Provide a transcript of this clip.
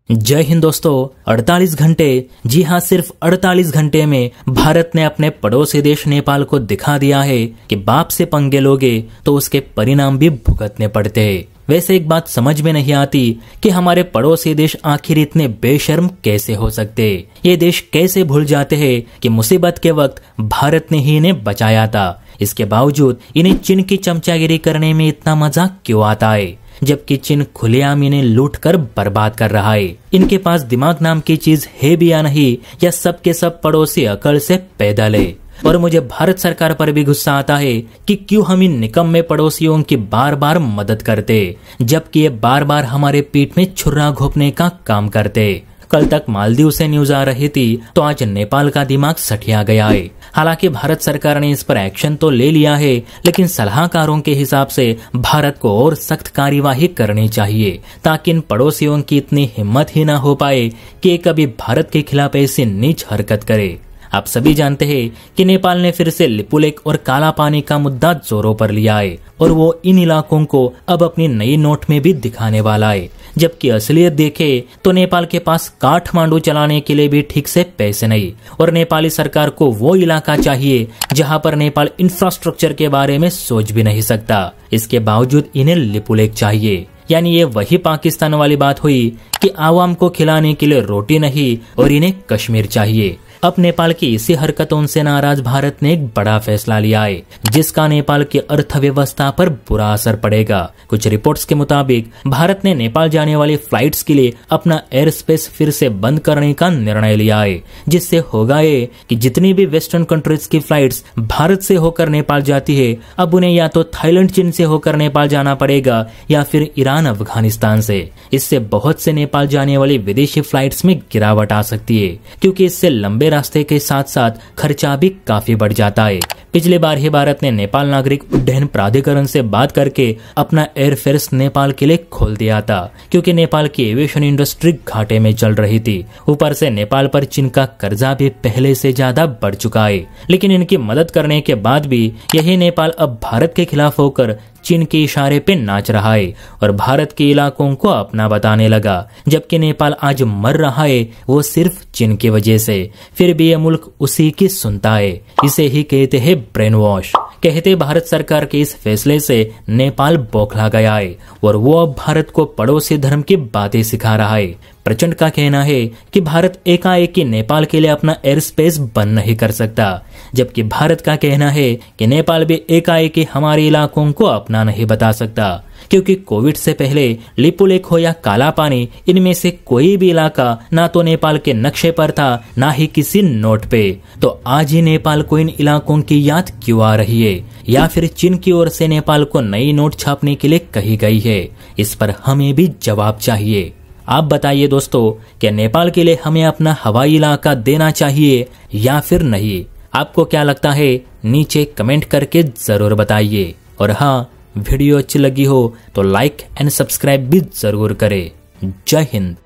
जय हिंद दोस्तों। 48 घंटे, जी हाँ सिर्फ 48 घंटे में भारत ने अपने पड़ोसी देश नेपाल को दिखा दिया है कि बाप से पंगे लोगे तो उसके परिणाम भी भुगतने पड़ते हैं। वैसे एक बात समझ में नहीं आती कि हमारे पड़ोसी देश आखिर इतने बेशर्म कैसे हो सकते। ये देश कैसे भूल जाते हैं कि मुसीबत के वक्त भारत ने ही इन्हें बचाया था। इसके बावजूद इन्हें चीन की चमचागिरी करने में इतना मजा क्यों आता है, जबकि चीन खुलेआम इन्हें लूट कर बर्बाद कर रहा है। इनके पास दिमाग नाम की चीज है भी या नहीं, या सब के सब पड़ोसी अकड़ से पैदल है। और मुझे भारत सरकार पर भी गुस्सा आता है कि क्यों हम इन निकम्मे पड़ोसियों की बार बार मदद करते, जबकि ये बार बार हमारे पीठ में छुरा घोंपने का काम करते। कल तक मालदीव से न्यूज आ रही थी तो आज नेपाल का दिमाग सठिया गया है। हालांकि भारत सरकार ने इस पर एक्शन तो ले लिया है, लेकिन सलाहकारों के हिसाब से भारत को और सख्त कार्यवाही करनी चाहिए, ताकि इन पड़ोसियों की इतनी हिम्मत ही न हो पाए कि कभी भारत के खिलाफ ऐसी नीच हरकत करे। आप सभी जानते हैं कि नेपाल ने फिर से लिपुलेख और काला पानी का मुद्दा जोरों पर लिया है, और वो इन इलाकों को अब अपनी नई नोट में भी दिखाने वाला है। जबकि असलियत देखे तो नेपाल के पास काठमांडू चलाने के लिए भी ठीक से पैसे नहीं, और नेपाली सरकार को वो इलाका चाहिए जहां पर नेपाल इंफ्रास्ट्रक्चर के बारे में सोच भी नहीं सकता। इसके बावजूद इन्हें लिपुलेख चाहिए। यानी ये वही पाकिस्तान वाली बात हुई कि आवाम को खिलाने के लिए रोटी नहीं और इन्हें कश्मीर चाहिए। अब नेपाल की इसी हरकतों से नाराज भारत ने एक बड़ा फैसला लिया है, जिसका नेपाल की अर्थव्यवस्था पर बुरा असर पड़ेगा। कुछ रिपोर्ट्स के मुताबिक भारत ने नेपाल जाने वाली फ्लाइट्स के लिए अपना एयर स्पेस फिर से बंद करने का निर्णय लिया है, जिससे होगा ये कि जितनी भी वेस्टर्न कंट्रीज की फ्लाइट्स भारत से होकर नेपाल जाती है, अब उन्हें या तो थाईलैंड चीन से होकर नेपाल जाना पड़ेगा या फिर ईरान अफगानिस्तान से। इससे बहुत से नेपाल जाने वाली विदेशी फ्लाइट्स में गिरावट आ सकती है, क्योंकि इससे लंबे रास्ते के साथ साथ खर्चा भी काफी बढ़ जाता है। पिछली बार ही भारत ने नेपाल नागरिक उड्डयन प्राधिकरण से बात करके अपना एयरफेयर्स नेपाल के लिए खोल दिया था, क्योंकि नेपाल की एविएशन इंडस्ट्री घाटे में चल रही थी। ऊपर से नेपाल पर चीन का कर्जा भी पहले से ज्यादा बढ़ चुका है। लेकिन इनकी मदद करने के बाद भी यही नेपाल अब भारत के खिलाफ होकर चीन के इशारे पे नाच रहा है और भारत के इलाकों को अपना बताने लगा। जबकि नेपाल आज मर रहा है वो सिर्फ चीन की वजह से, फिर भी ये मुल्क उसी की सुनता है। इसे ही कहते हैं ब्रेन वॉश। कहते भारत सरकार के इस फैसले से नेपाल बौखला गया है और वो अब भारत को पड़ोसी धर्म की बातें सिखा रहा है। प्रचंड का कहना है कि भारत एकाएक नेपाल के लिए अपना एयर स्पेस बंद नहीं कर सकता, जबकि भारत का कहना है कि नेपाल भी एकाएक हमारे इलाकों को अपना नहीं बता सकता, क्योंकि कोविड से पहले लिपुलेख हो या काला पानी, इनमें से कोई भी इलाका ना तो नेपाल के नक्शे पर था ना ही किसी नोट पे। तो आज ही नेपाल को इन इलाकों की याद क्यों आ रही है, या फिर चीन की ओर से नेपाल को नई नोट छापने के लिए कही गई है? इस पर हमें भी जवाब चाहिए। आप बताइए दोस्तों, क्या नेपाल के लिए हमें अपना हवाई इलाका देना चाहिए या फिर नहीं? आपको क्या लगता है, नीचे कमेंट करके जरूर बताइए। और हाँ, वीडियो अच्छी लगी हो तो लाइक एंड सब्सक्राइब भी जरूर करें। जय हिंद।